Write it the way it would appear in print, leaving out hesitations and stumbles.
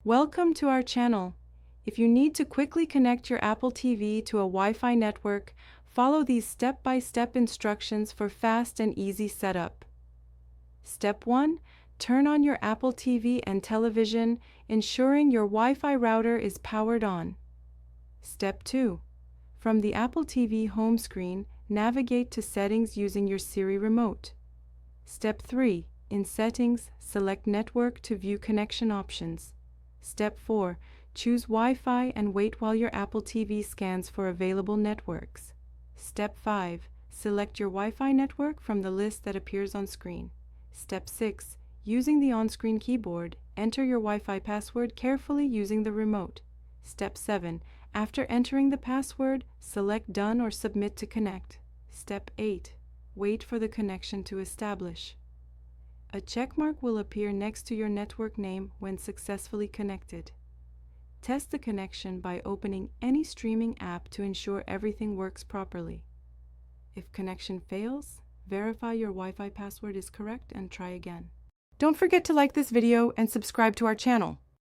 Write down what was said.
Welcome to our channel. If you need to quickly connect your Apple TV to a Wi-Fi network, follow these step-by-step instructions for fast and easy setup. Step 1. Turn on your Apple TV and television, ensuring your Wi-Fi router is powered on. Step 2. From the Apple TV home screen, navigate to Settings using your Siri remote. Step 3. In Settings, select Network to view connection options. Step 4. Choose Wi-Fi and wait while your Apple TV scans for available networks. Step 5. Select your Wi-Fi network from the list that appears on screen. Step 6. Using the on-screen keyboard, enter your Wi-Fi password carefully using the remote. Step 7. After entering the password, select Done or Submit to connect. Step 8. Wait for the connection to establish. A checkmark will appear next to your network name when successfully connected. Test the connection by opening any streaming app to ensure everything works properly. If connection fails, verify your Wi-Fi password is correct and try again. Don't forget to like this video and subscribe to our channel.